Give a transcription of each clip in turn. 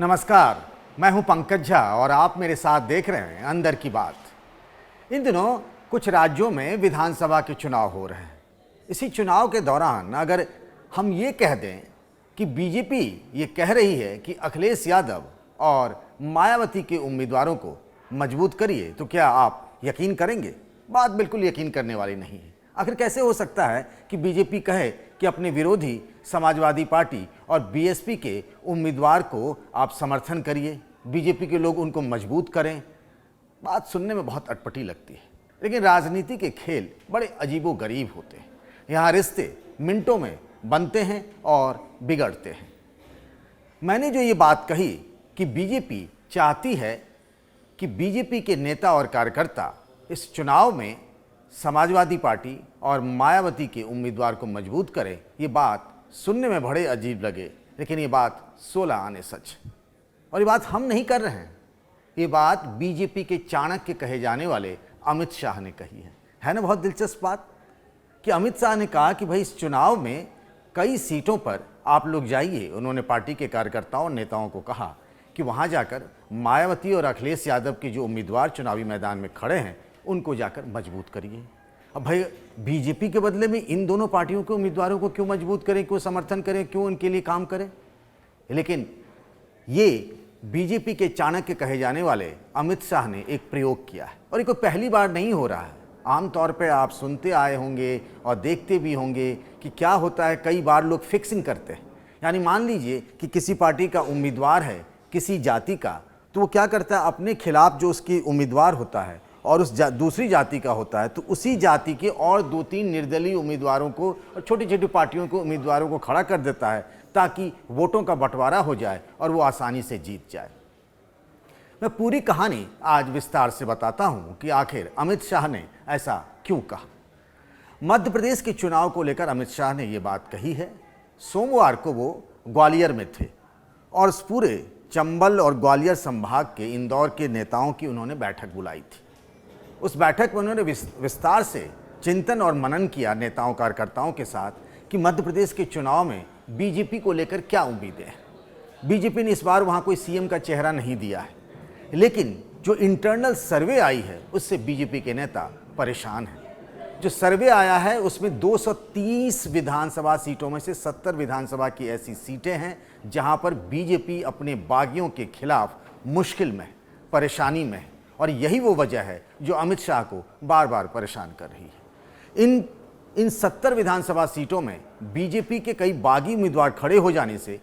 नमस्कार, मैं हूं पंकज झा और आप मेरे साथ देख रहे हैं अंदर की बात। इन दिनों कुछ राज्यों में विधानसभा के चुनाव हो रहे हैं। इसी चुनाव के दौरान अगर हम ये कह दें कि बीजेपी ये कह रही है कि अखिलेश यादव और मायावती के उम्मीदवारों को मजबूत करिए, तो क्या आप यकीन करेंगे? बात बिल्कुल यकीन करने वाली नहीं है। आखिर कैसे हो सकता है कि बीजेपी कहे कि अपने विरोधी समाजवादी पार्टी और बीएसपी के उम्मीदवार को आप समर्थन करिए, बीजेपी के लोग उनको मजबूत करें? बात सुनने में बहुत अटपटी लगती है, लेकिन राजनीति के खेल बड़े अजीबोगरीब होते हैं। यहाँ रिश्ते मिनटों में बनते हैं और बिगड़ते हैं। मैंने जो ये बात कही कि बीजेपी चाहती है कि बीजेपी के नेता और कार्यकर्ता इस चुनाव में समाजवादी पार्टी और मायावती के उम्मीदवार को मजबूत करें, ये बात सुनने में बड़े अजीब लगे, लेकिन ये बात 16 आने सच। और ये बात हम नहीं कर रहे हैं, ये बात बीजेपी के चाणक्य कहे जाने वाले अमित शाह ने कही है ना? बहुत दिलचस्प बात कि अमित शाह ने कहा कि भाई इस चुनाव में कई सीटों पर आप लोग जाइए। उन्होंने पार्टी के कार्यकर्ताओं और नेताओं को कहा कि वहाँ जाकर मायावती और अखिलेश यादव के जो उम्मीदवार चुनावी मैदान में खड़े हैं उनको जाकर मजबूत करिए। अब भाई बीजेपी के बदले में इन दोनों पार्टियों के उम्मीदवारों को क्यों मजबूत करें, क्यों समर्थन करें, क्यों उनके लिए काम करें? लेकिन ये बीजेपी के चाणक्य कहे जाने वाले अमित शाह ने एक प्रयोग किया है और ये कोई पहली बार नहीं हो रहा है। आमतौर पर आप सुनते आए होंगे और देखते भी होंगे कि क्या होता है, कई बार लोग फिक्सिंग करते हैं। यानी मान लीजिए कि किसी पार्टी का उम्मीदवार है किसी जाति का, तो वो क्या करता है, अपने खिलाफ जो उसकी उम्मीदवार होता है और उस दूसरी जाति का होता है, तो उसी जाति के और 2-3 निर्दलीय उम्मीदवारों को और छोटी छोटी पार्टियों के उम्मीदवारों को खड़ा कर देता है ताकि वोटों का बंटवारा हो जाए और वो आसानी से जीत जाए। मैं पूरी कहानी आज विस्तार से बताता हूं कि आखिर अमित शाह ने ऐसा क्यों कहा। मध्य प्रदेश के चुनाव को लेकर अमित शाह ने ये बात कही है। सोमवार को वो ग्वालियर में थे और उस पूरे चंबल और ग्वालियर संभाग के इंदौर के नेताओं की उन्होंने बैठक बुलाई थी। उस बैठक में उन्होंने विस्तार से चिंतन और मनन किया नेताओं कार्यकर्ताओं के साथ कि मध्य प्रदेश के चुनाव में बीजेपी को लेकर क्या उम्मीदें हैं। बीजेपी ने इस बार वहाँ कोई सीएम का चेहरा नहीं दिया है, लेकिन जो इंटरनल सर्वे आई है उससे बीजेपी के नेता परेशान हैं। जो सर्वे आया है उसमें 230 विधानसभा सीटों में से 70 विधानसभा की ऐसी सीटें हैं जहां पर बीजेपी अपने बागियों के खिलाफ मुश्किल में, परेशानी में है। और यही वो वजह है जो अमित शाह को बार बार परेशान कर रही है। इन 70 विधानसभा सीटों में बीजेपी के कई बागी उम्मीदवार खड़े हो जाने से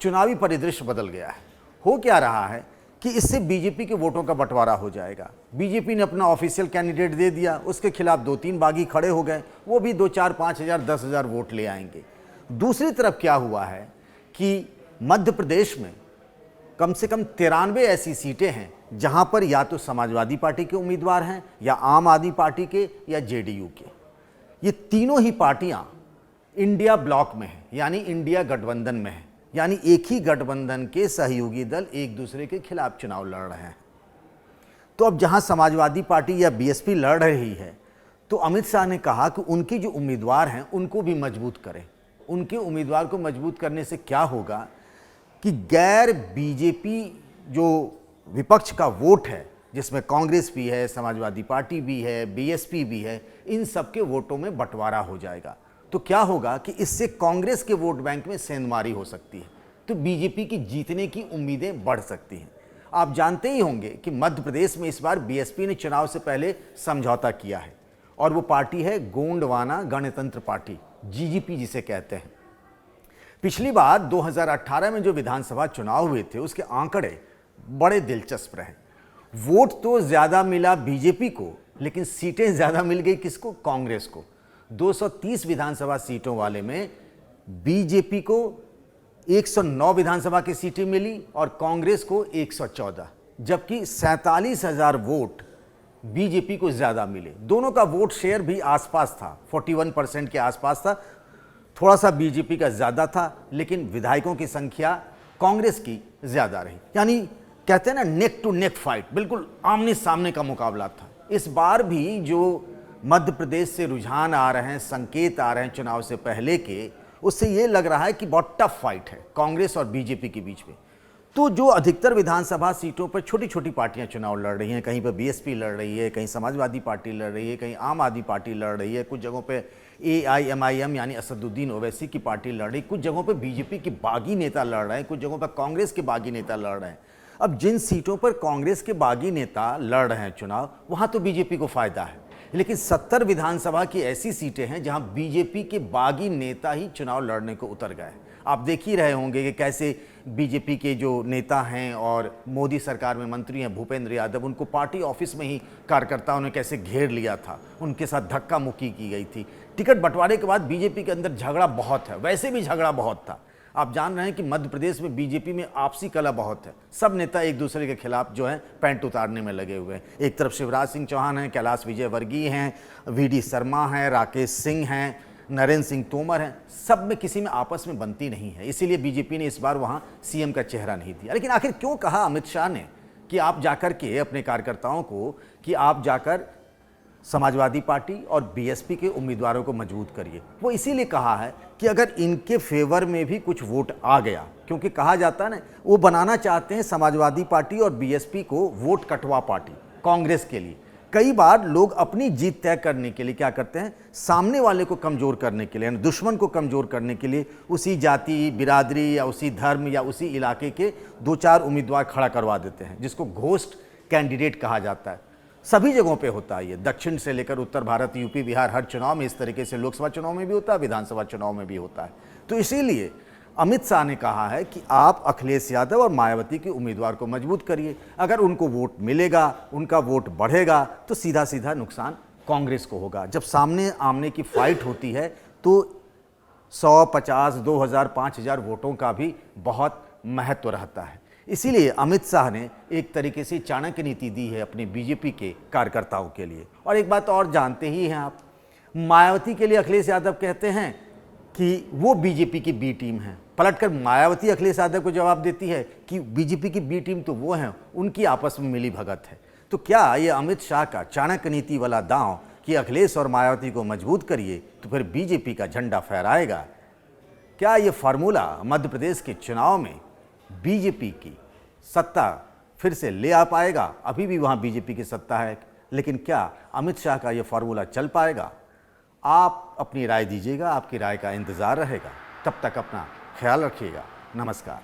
चुनावी परिदृश्य बदल गया है। हो क्या रहा है कि इससे बीजेपी के वोटों का बंटवारा हो जाएगा। बीजेपी ने अपना ऑफिशियल कैंडिडेट दे दिया, उसके खिलाफ 2-3 बागी खड़े हो गए, वो भी 2-4-5,000 10,000 वोट ले आएंगे। दूसरी तरफ क्या हुआ है कि मध्य प्रदेश में कम से कम 93 ऐसी सीटें हैं जहां पर या तो समाजवादी पार्टी के उम्मीदवार हैं या आम आदमी पार्टी के या जेडीयू के। ये तीनों ही पार्टियां इंडिया ब्लॉक में हैं, यानी इंडिया गठबंधन में हैं, यानी एक ही गठबंधन के सहयोगी दल एक दूसरे के खिलाफ चुनाव लड़ रहे हैं। तो अब जहां समाजवादी पार्टी या बीएसपी लड़ रही है, तो अमित शाह ने कहा कि उनके जो उम्मीदवार हैं उनको भी मजबूत करें। उनके उम्मीदवार को मजबूत करने से क्या होगा कि गैर बीजेपी जो विपक्ष का वोट है, जिसमें कांग्रेस भी है, समाजवादी पार्टी भी है, बीएसपी भी है, इन सब के वोटों में बंटवारा हो जाएगा। तो क्या होगा कि इससे कांग्रेस के वोट बैंक में सेंधमारी हो सकती है, तो बीजेपी की जीतने की उम्मीदें बढ़ सकती हैं। आप जानते ही होंगे कि मध्य प्रदेश में इस बार बीएसपी ने चुनाव से पहले समझौता किया है और वो पार्टी है गोंडवाना गणतंत्र पार्टी, जीजीपी जिसे कहते हैं। पिछली बार 2018 में जो विधानसभा चुनाव हुए थे उसके आंकड़े बड़े दिलचस्प रहे। वोट तो ज़्यादा मिला बीजेपी को, लेकिन सीटें ज़्यादा मिल गई किसको? कांग्रेस को। 230 विधानसभा सीटों वाले में बीजेपी को 109 विधानसभा की सीटें मिली और कांग्रेस को 114, जबकि 47,000 वोट बीजेपी को ज़्यादा मिले। दोनों का वोट शेयर भी आसपास था, 41% के आसपास था। थोड़ा सा बीजेपी का ज़्यादा था, लेकिन विधायकों की संख्या कांग्रेस की ज़्यादा रही। यानी कहते हैं ना, नेक टू नेक फाइट, बिल्कुल आमने सामने का मुकाबला था। इस बार भी जो मध्य प्रदेश से रुझान आ रहे हैं, संकेत आ रहे हैं चुनाव से पहले के, उससे ये लग रहा है कि बहुत टफ फाइट है कांग्रेस और बीजेपी के बीच में। तो जो अधिकतर विधानसभा सीटों पर छोटी छोटी पार्टियां चुनाव लड़ रही हैं, कहीं पर बीएसपी लड़ रही है, कहीं समाजवादी पार्टी लड़ रही है, कहीं आम आदमी पार्टी लड़ रही है, कुछ जगहों पे AIMIM यानी असदुद्दीन ओवैसी की पार्टी लड़ रही, कुछ जगहों पे बीजेपी के बागी नेता लड़ रहे हैं, कुछ जगहों पर कांग्रेस के बागी नेता लड़ रहे हैं। अब जिन सीटों पर कांग्रेस के बागी नेता लड़ रहे हैं चुनाव, वहां तो बीजेपी को फायदा है, लेकिन 70 विधानसभा की ऐसी सीटें हैं जहां बीजेपी के बागी नेता ही चुनाव लड़ने को उतर गए। आप देख ही रहे होंगे कि कैसे बीजेपी के जो नेता हैं और मोदी सरकार में मंत्री हैं भूपेंद्र यादव, उनको पार्टी ऑफिस में ही कार्यकर्ताओं ने कैसे घेर लिया था, उनके साथ धक्का मुक्की की गई थी। टिकट बंटवारे के बाद बीजेपी के अंदर झगड़ा बहुत है, वैसे भी झगड़ा बहुत था। आप जान रहे हैं कि मध्य प्रदेश में बीजेपी में आपसी कला बहुत है, सब नेता एक दूसरे के खिलाफ जो है पैंट उतारने में लगे हुए हैं। एक तरफ शिवराज सिंह चौहान हैं, कैलाश विजयवर्गीय हैं, VD शर्मा हैं, राकेश सिंह हैं, नरेंद्र सिंह तोमर हैं, सब में किसी में आपस में बनती नहीं है, इसीलिए बीजेपी ने इस बार वहां CM का चेहरा नहीं दिया। लेकिन आखिर क्यों कहा अमित शाह ने कि आप जाकर के अपने कार्यकर्ताओं को कि आप जाकर समाजवादी पार्टी और BSP के उम्मीदवारों को मजबूत करिए? वो इसीलिए कहा है कि अगर इनके फेवर में भी कुछ वोट आ गया, क्योंकि कहा जाता है ना, वो बनाना चाहते हैं समाजवादी पार्टी और BSP को वोट कटवा पार्टी कांग्रेस के लिए। कई बार लोग अपनी जीत तय करने के लिए क्या करते हैं, सामने वाले को कमजोर करने के लिए, दुश्मन को कमजोर करने के लिए उसी जाति, बिरादरी या उसी धर्म या उसी इलाके के 2-4 उम्मीदवार खड़ा करवा देते हैं, जिसको घोस्ट कैंडिडेट कहा जाता है। सभी जगहों पे होता है ये, दक्षिण से लेकर उत्तर भारत, UP, बिहार, हर चुनाव में इस तरीके से, लोकसभा चुनाव में भी होता है, विधानसभा चुनाव में भी होता है। तो इसीलिए अमित शाह ने कहा है कि आप अखिलेश यादव और मायावती के उम्मीदवार को मजबूत करिए। अगर उनको वोट मिलेगा, उनका वोट बढ़ेगा, तो सीधा सीधा नुकसान कांग्रेस को होगा। जब सामने आमने की फाइट होती है तो 100, 50, 2000, 5000 वोटों का भी बहुत महत्व रहता है। इसीलिए अमित शाह ने एक तरीके से चाणक्य नीति दी है अपने बीजेपी के कार्यकर्ताओं के लिए। और एक बात और जानते ही हैं आप, मायावती के लिए अखिलेश यादव कहते हैं कि वो बीजेपी की बी टीम है। पलटकर मायावती अखिलेश यादव को जवाब देती है कि बीजेपी की बी टीम तो वो हैं, उनकी आपस में मिली भगत है। तो क्या ये अमित शाह का चाणक्य नीति वाला दांव कि अखिलेश और मायावती को मजबूत करिए तो फिर बीजेपी का झंडा फहराएगा? क्या ये फार्मूला मध्य प्रदेश के चुनाव में बीजेपी की सत्ता फिर से ले आ पाएगा? अभी भी वहाँ बीजेपी की सत्ता है, लेकिन क्या अमित शाह का ये फार्मूला चल पाएगा? आप अपनी राय दीजिएगा, आपकी राय का इंतज़ार रहेगा। तब तक अपना ख्याल रखिएगा। नमस्कार।